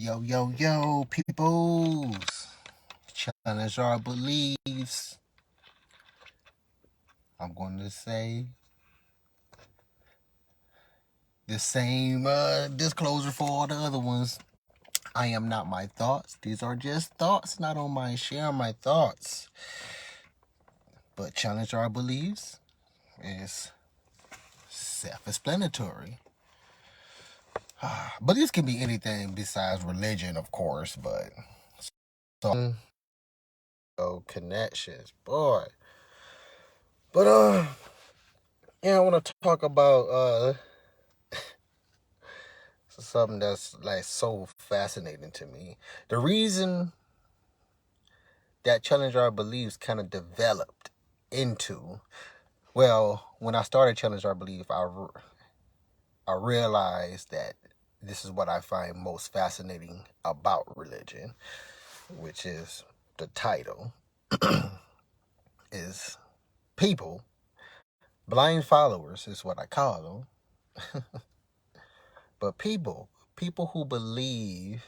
Yo, yo, yo, peoples. Challenge our beliefs. I'm going to say the same disclosure for all the other ones. I am not my thoughts. These are just thoughts, and I don't mind sharing my thoughts. But challenge our beliefs is self-explanatory. Beliefs can be anything besides religion, of course, but connections, boy. But I want to talk about something that's like so fascinating to me. The reason that challenge our beliefs kind of developed into, well, when I started challenge our belief, I realized that this is what I find most fascinating about religion, which is the title is people. Blind followers is what I call them. But people who believe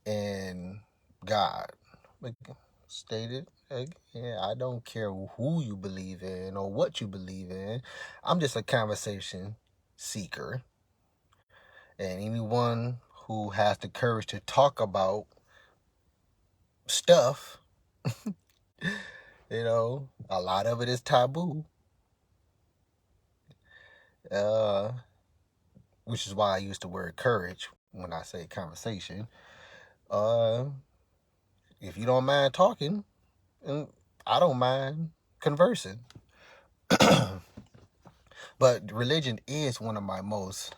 in God. Stated again, I don't care who you believe in or what you believe in. I'm just a conversation seeker. And anyone who has the courage to talk about stuff, a lot of it is taboo. Which is why I use the word courage when I say conversation. If you don't mind talking, and I don't mind conversing. But religion is one of my most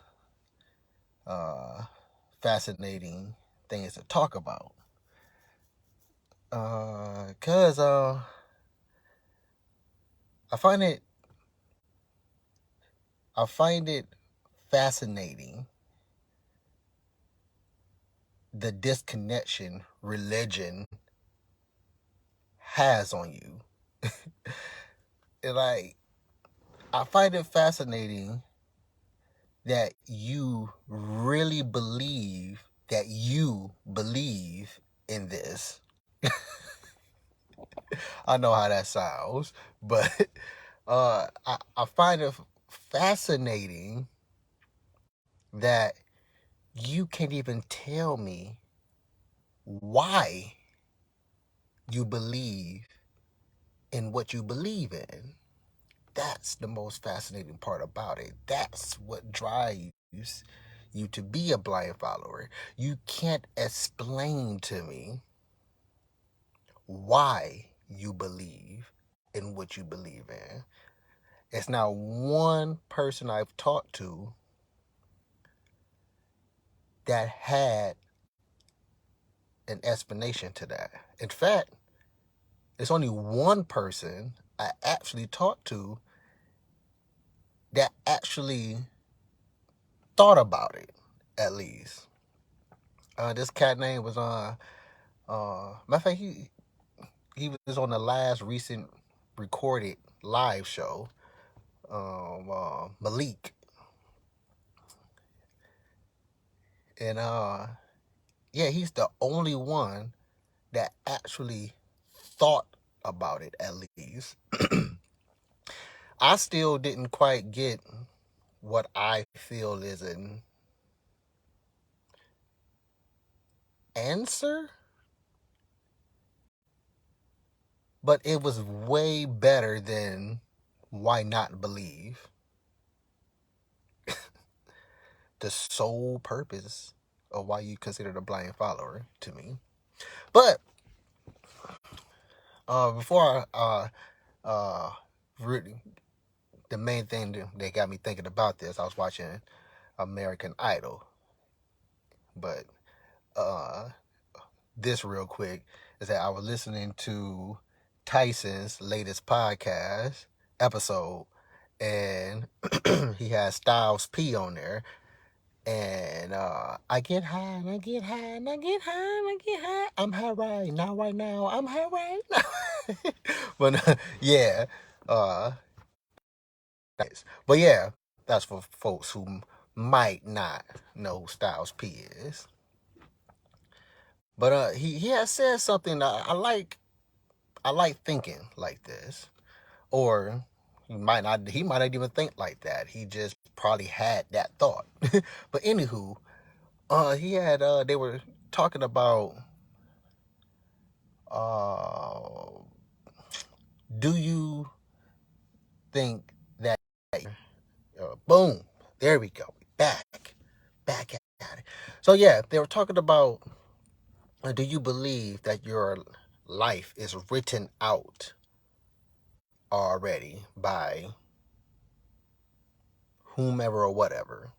fascinating things to talk about. Because I find it fascinating the disconnection religion has on you. I find it fascinating that you really believe that you believe in this. I know how that sounds, but I find it fascinating that you can't even tell me why you believe in what you believe in. That's the most fascinating part about it. That's what drives you to be a blind follower. You can't explain to me why you believe in what you believe in. It's not one person I've talked to that had an explanation to that. In fact, there's only one person I actually talked to that actually thought about it, at least. This cat name was matter of fact, he was on the last recent recorded live show, Malik. And he's the only one that actually thought about it, at least. I still didn't quite get what I feel is an answer, but it was way better than why not believe. The sole purpose of why you consider a blind follower to me. But before really, the main thing that got me thinking about this, I was watching American Idol. But this real quick is that I was listening to Tyson's latest podcast episode, and he has Styles P on there. And I get high, and I get high, and I get high, and I get high. I'm high right now. I'm high right now. But yeah, but yeah, that's for folks who might not know who Styles P is. But he has said something that I like thinking like this. Or he might not even think like that. He just probably had that thought. But anywho, he had they were talking about uh do you think that boom, there we go. Back at it. So yeah, they were talking about do you believe that your life is written out already by whomever or whatever?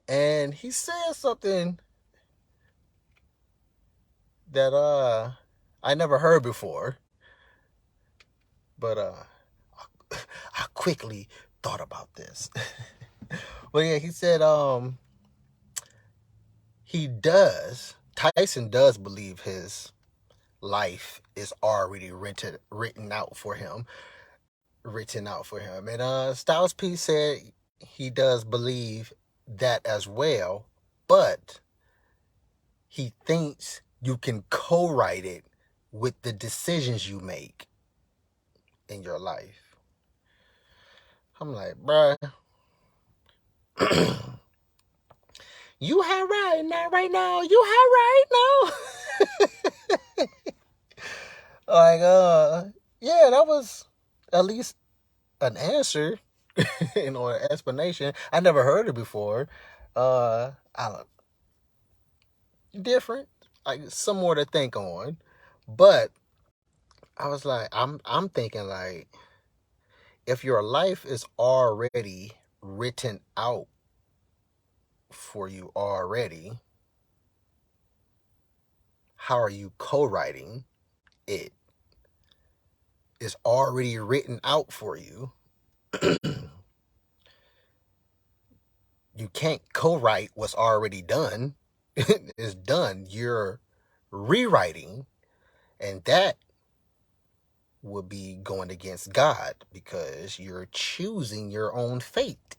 And he said something that I never heard before, but I quickly thought about this. Well, yeah, he said Tyson does believe his life is already written out for him. And Styles P said he does believe that as well, but he thinks you can co-write it with the decisions you make in your life. I'm like, bruh, you had right now, right now. You had right now. Like, yeah, that was at least an answer, or an explanation. I never heard it before. I don't different, like some more to think on. But I was like, I'm thinking like, if your life is already written out for you already, how are you co-writing it? It's already written out for you. You can't co-write what's already done. It's done. You're rewriting, and that would be going against God because you're choosing your own fate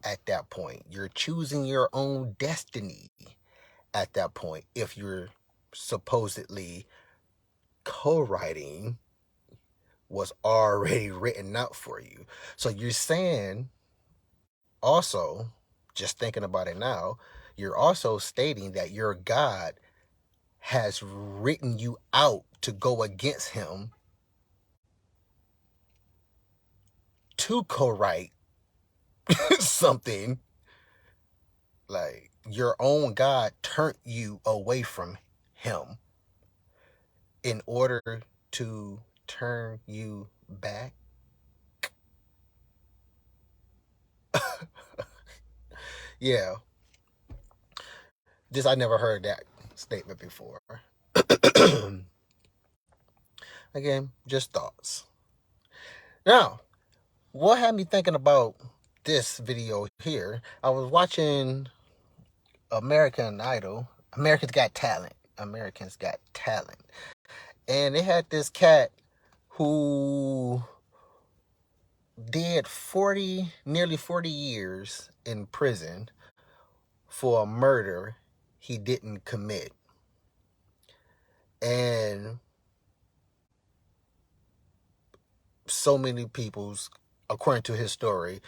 at that point. You're choosing your own destiny at that point if you're supposedly co-writing what's already written out for you. So you're saying also, just thinking about it now, you're also stating that your God has written you out to go against him to co-write something. Like your own God turned you away from him in order to turn you back. Yeah, just I never heard that statement before. Again, just thoughts. Now, what had me thinking about this video here? I was watching American Idol, Americans Got Talent, and they had this cat who did nearly 40 years in prison for a murder he didn't commit. And so many people's, according to his story,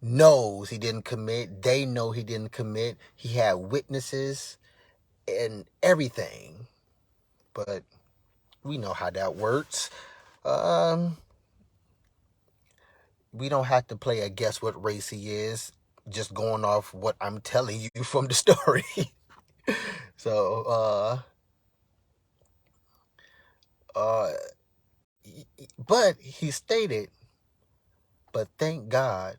knows he didn't commit. They know he didn't commit. He had witnesses and everything. But we know how that works. We don't have to play a guess what race he is, just going off what I'm telling you from the story. So, but he stated, but thank God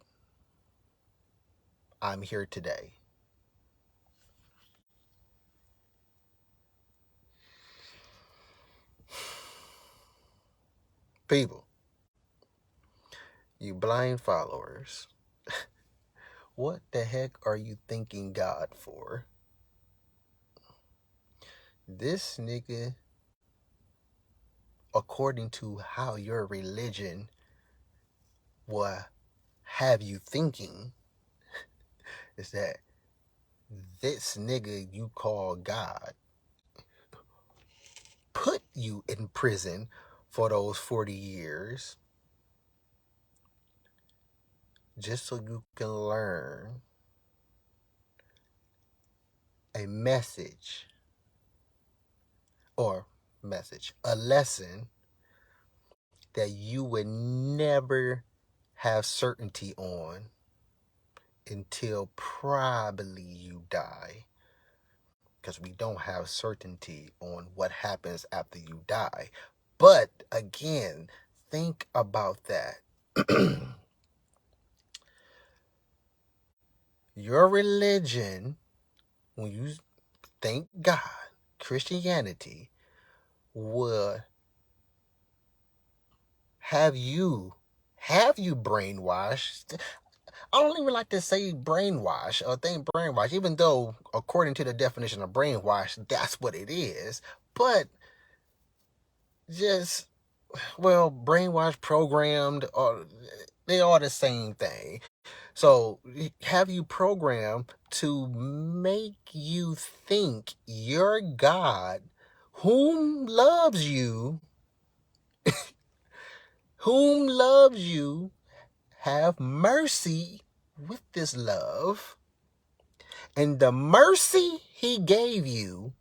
I'm here today. People, you blind followers, what the heck are you thanking God for? This nigga, according to how your religion will have you thinking, is that this nigga you call God put you in prison for those 40 years just so you can learn a message a lesson that you would never have certainty on until probably you die. Because we don't have certainty on what happens after you die. But again, think about that. Your religion, when you think God, Christianity, would have you brainwashed. I don't even like to say brainwash or think brainwash, even though according to the definition of brainwash, that's what it is. But just, well, brainwash, programmed, or they are the same thing. So have you programmed to make you think your God, whom loves you, have mercy with this love, and the mercy he gave you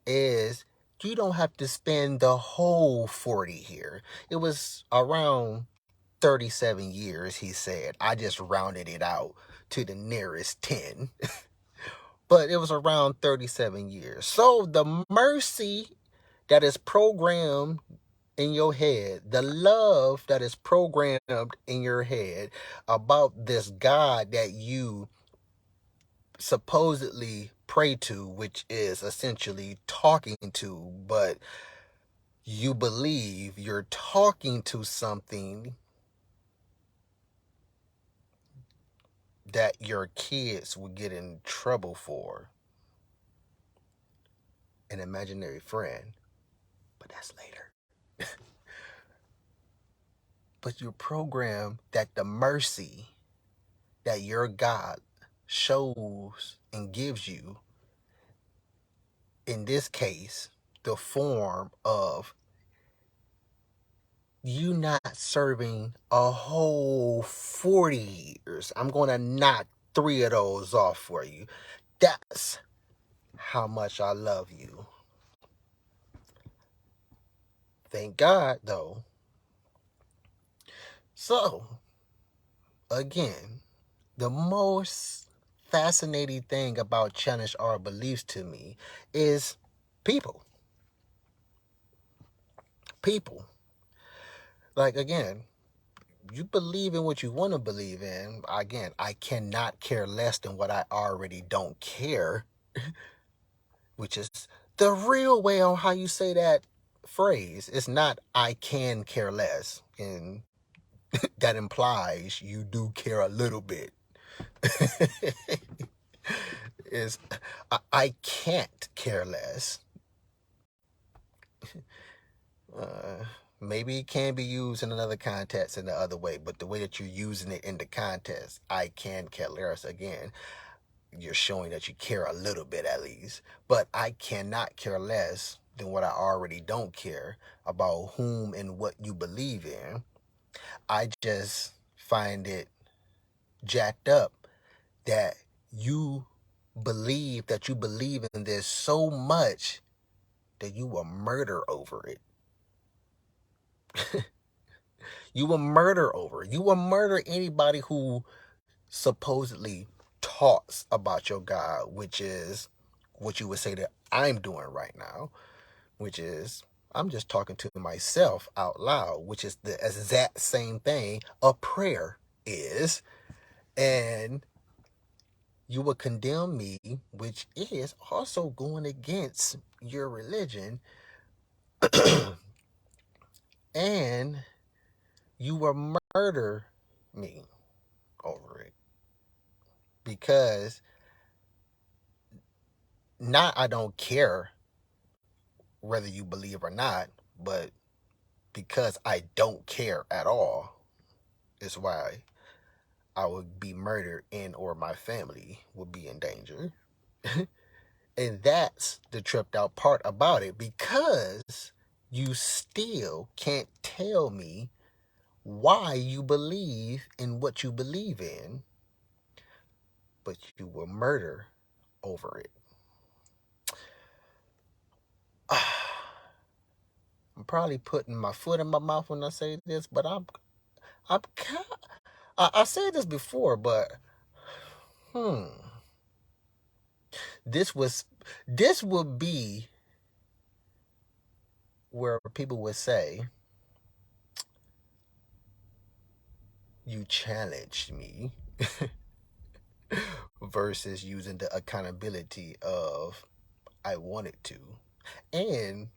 is you don't have to spend the whole 40 here. It was around 37 years, he said. I just rounded it out to the nearest 10. But it was around 37 years. So the mercy that is programmed in your head, the love that is programmed in your head about this God that you supposedly pray to, which is essentially talking to, but you believe you're talking to something that your kids will get in trouble for, an imaginary friend, but that's later. But you program that the mercy that your God shows and gives you, in this case, the form of you not serving a whole 40 years. I'm going to knock 3 of those off for you. That's how much I love you. Thank God, though. So, again, the most fascinating thing about challenge our beliefs to me is people. People. Like, again, you believe in what you want to believe in. Again, I cannot care less than what I already don't care, which is the real way on how you say that phrase. It's not I can care less, and that implies you do care a little bit. Is I can't care less. Uh, Maybe it can be used in another context in the other way, but the way that you're using it in the context, I can care less, again, you're showing that you care a little bit at least. But I cannot care less than what I already don't care about whom and what you believe in. I just find it jacked up that you believe in this so much that you will murder over it. You will murder over it. You will murder anybody who supposedly talks about your God, which is what you would say that I'm doing right now, which is I'm just talking to myself out loud, which is the exact same thing a prayer is. And you will condemn me, which is also going against your religion, and you will murder me over it. Because not I don't care whether you believe or not, but because I don't care at all is why I would be murdered and or my family would be in danger. And that's the tripped out part about it, because you still can't tell me why you believe in what you believe in, but you will murder over it. I'm probably putting my foot in my mouth when I say this, but I'm I said this before, but this would be where people would say, you challenged me, versus using the accountability of I wanted to. And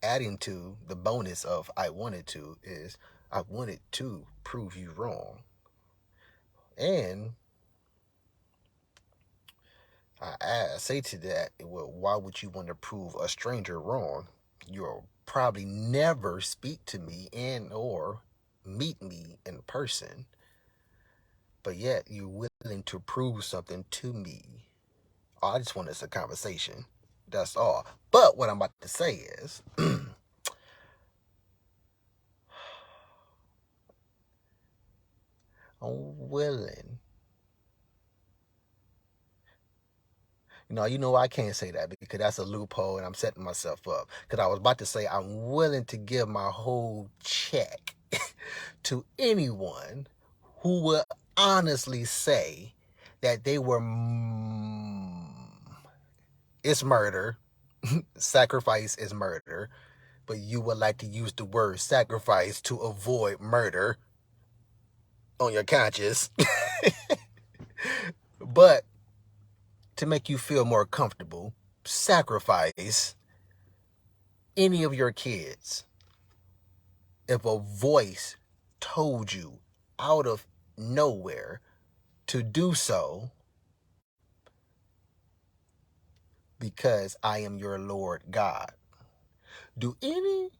adding to the bonus of I wanted to is I wanted to prove you wrong. And I say to that, well, why would you want to prove a stranger wrong? You'll probably never speak to me and or meet me in person, but yet you're willing to prove something to me. All I just want is a conversation. That's all. But what I'm about to say is, I'm willing. I can't say that because that's a loophole and I'm setting myself up. Because I was about to say I'm willing to give my whole check to anyone who would honestly say that they were, it's murder, sacrifice is murder, but you would like to use the word sacrifice to avoid murder on your conscience. But to make you feel more comfortable, sacrifice any of your kids if a voice told you out of nowhere to do so, because I am your Lord God. Do any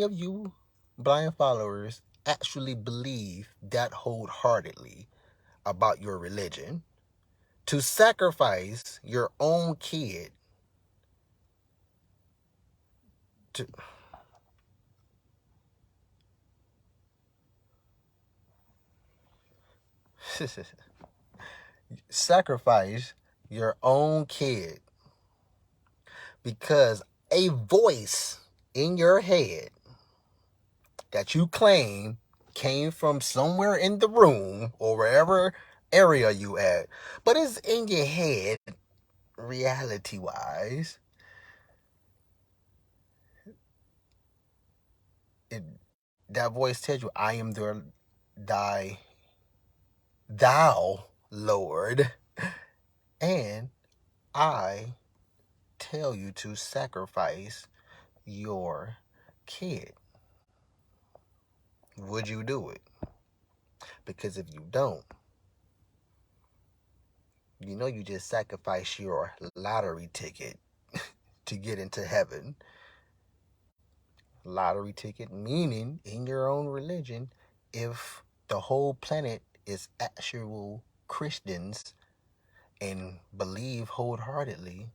of you blind followers actually believe that wholeheartedly about your religion? To sacrifice your own kid to sacrifice your own kid because a voice in your head that you claim came from somewhere in the room or wherever area you at, but it's in your head, reality wise, that voice tells you, I am thou Lord, and I tell you to sacrifice your kid. Would you do it? Because if you don't, you just sacrifice your lottery ticket to get into heaven. Lottery ticket meaning in your own religion, if the whole planet is actual Christians and believe wholeheartedly,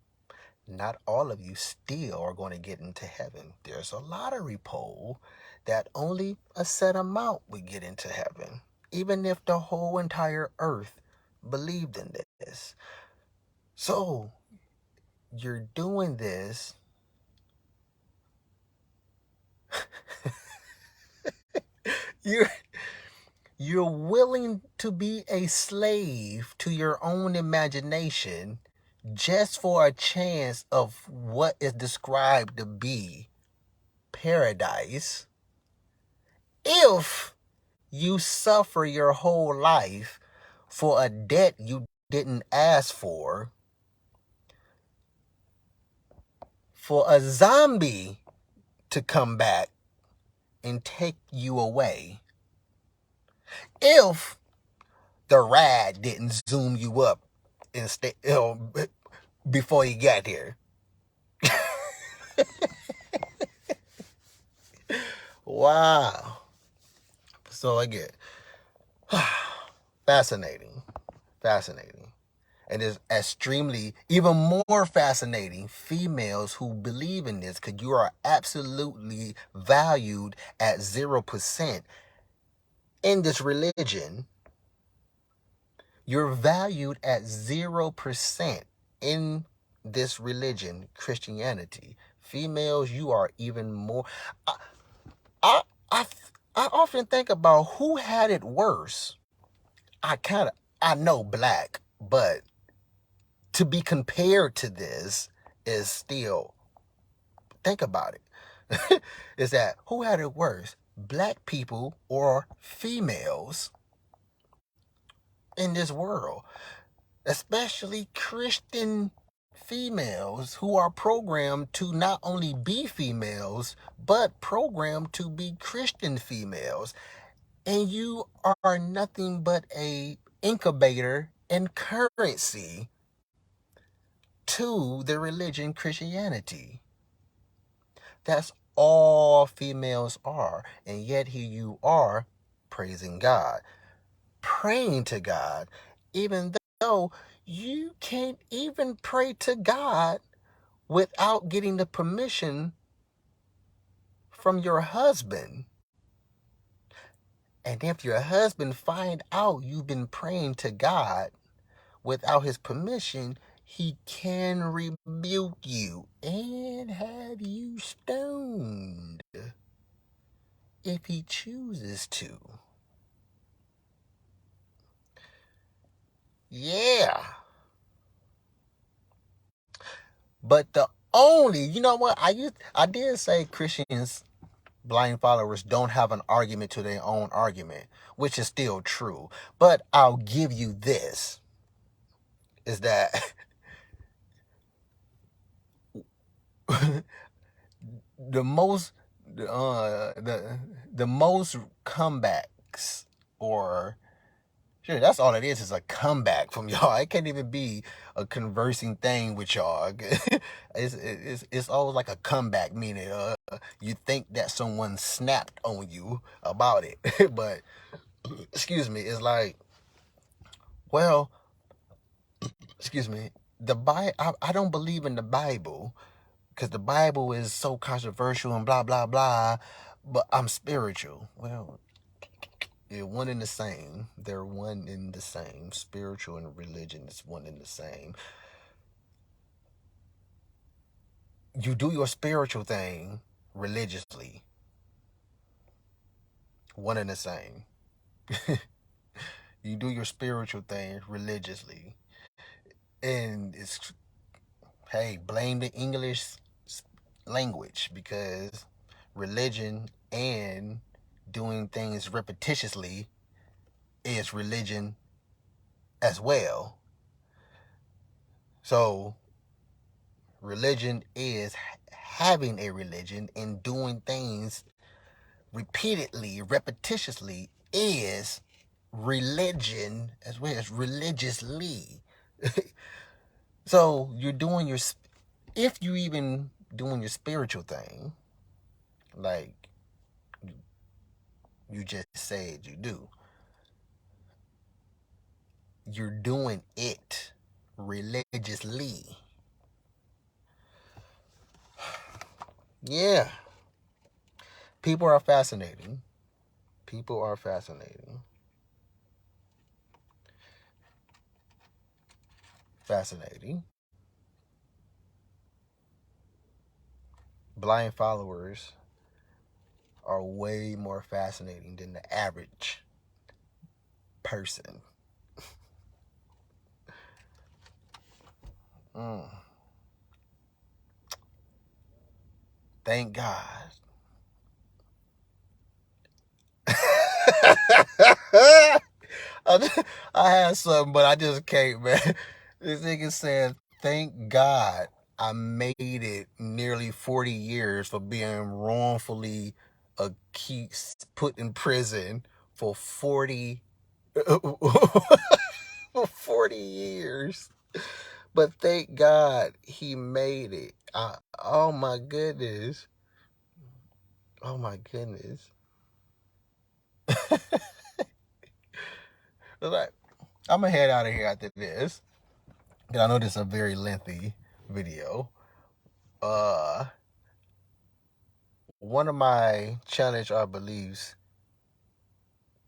not all of you still are going to get into heaven. There's a lottery poll that only a set amount would get into heaven, even if the whole entire earth believed in this. So you're doing this you're willing to be a slave to your own imagination just for a chance of what is described to be paradise, if you suffer your whole life for a debt you didn't ask for a zombie to come back and take you away, if the rad didn't zoom you up instead, before you got here. Wow. So again, Fascinating. Fascinating. And it's extremely, even more fascinating, females who believe in this, because you are absolutely valued at 0% in this religion. You're valued at 0% in this religion, Christianity. Females, you are even more. I, I, I, I often think about who had it worse. I know black, but to be compared to this is still, think about it, is that who had it worse? Black people or females in this world? Especially Christian females who are programmed to not only be females, but programmed to be Christian females. And you are nothing but a incubator and currency to the religion Christianity. That's all females are. And yet here you are praising God, praying to God, even though you can't even pray to God without getting the permission from your husband. And if your husband find out you've been praying to God without his permission, he can rebuke you and have you stoned if he chooses to. Yeah. But the only, you know what, I did say Christians, blind followers, don't have an argument to their own argument, which is still true. But I'll give you this, is that the most the most comebacks, or sure, that's all it is a comeback from y'all. It can't even be a conversing thing with y'all. It's always like a comeback, meaning you think that someone snapped on you about it, but excuse me, it's like, well, excuse me, I don't believe in the Bible because the Bible is so controversial and blah blah blah. But I'm spiritual. Well, they're one and the same. They're one and the same. Spiritual and religion is one and the same. You do your spiritual thing religiously. One and the same. You do your spiritual thing religiously. And it's, hey, blame the English language, because religion and doing things repetitiously is religion as well. So religion is having a religion, and doing things repeatedly, repetitiously is religion as well as religiously. So you're doing your, if you even doing your spiritual thing, like you just said you do, you're doing it religiously. Yeah. People are fascinating. People are fascinating. Fascinating. Blind followers are way more fascinating than the average person. Mm. Thank God. I had something, but I just can't, man. This nigga said, thank God I made it nearly 40 years for being wrongfully put in prison for 40 for 40 years. But thank God he made it. Oh my goodness. Oh my goodness. Like, I'm gonna head out of here after this. Cause I know this is a very lengthy video. One of my challenge our beliefs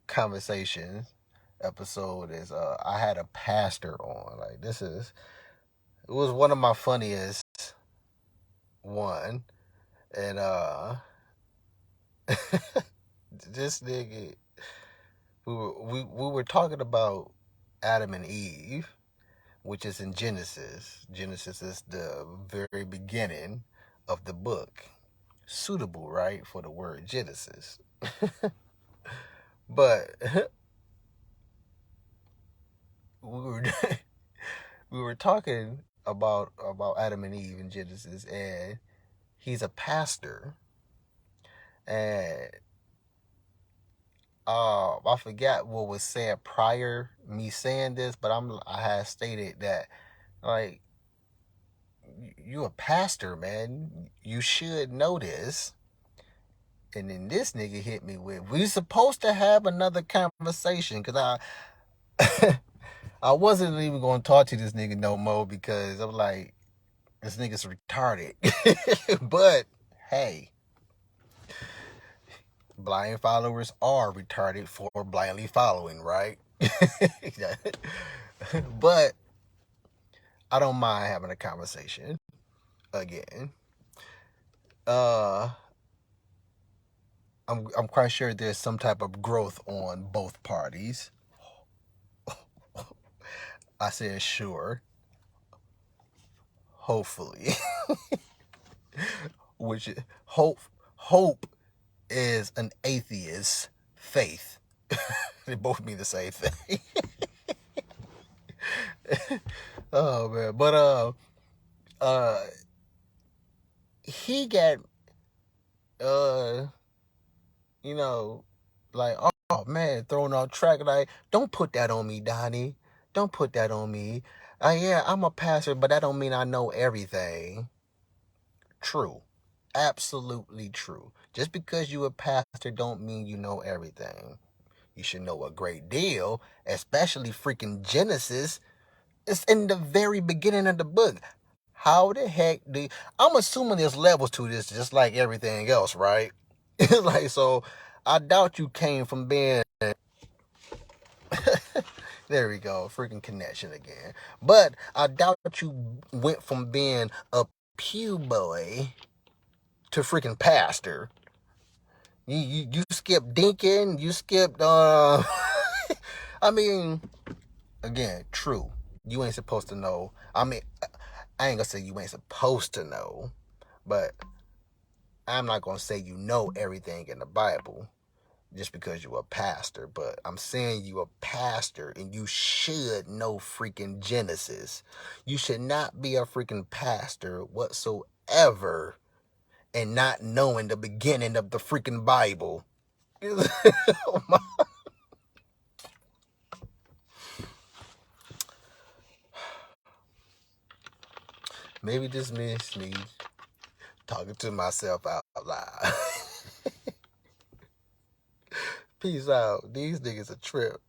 conversations episode is I had a pastor on. Like it was one of my funniest one. And this nigga we were talking about Adam and Eve, which is in Genesis. Genesis is the very beginning of the book. Suitable, right, for the word Genesis. But we were we were talking about Adam and Eve in Genesis, and he's a pastor, and I forgot what was said prior me saying this, but I had stated that, like, you a pastor, man. You should know this. And then this nigga hit me with, we supposed to have another conversation, because I wasn't even going to talk to this nigga no more, because I'm like, this nigga's retarded. But hey, blind followers are retarded for blindly following, right? But I don't mind having a conversation again. I'm quite sure there's some type of growth on both parties. I said sure. Hopefully. Which hope is an atheist faith. They both mean the same thing. Oh man. But he got you know, like, oh man, throwing off track. Like, don't put that on me, Donnie. Don't put that on me. Yeah, I'm a pastor, but that don't mean I know everything. True. Absolutely true. Just because you a pastor don't mean you know everything. You should know a great deal, especially freaking Genesis. It's in the very beginning of the book. How the heck do I'm assuming there's levels to this, just like everything else, right? Like, so I doubt you came from being there we go, freaking connection again. But I doubt you went from being a pew boy to freaking pastor. You skipped dinking, you skipped I mean, again, true. You ain't supposed to know. I mean, I ain't gonna say you ain't supposed to know, but I'm not gonna say you know everything in the Bible just because you're a pastor. But I'm saying you a pastor and you should know freaking Genesis. You should not be a freaking pastor whatsoever and not knowing the beginning of the freaking Bible. Oh my. Maybe this means me talking to myself out loud. Peace out. These niggas a trip.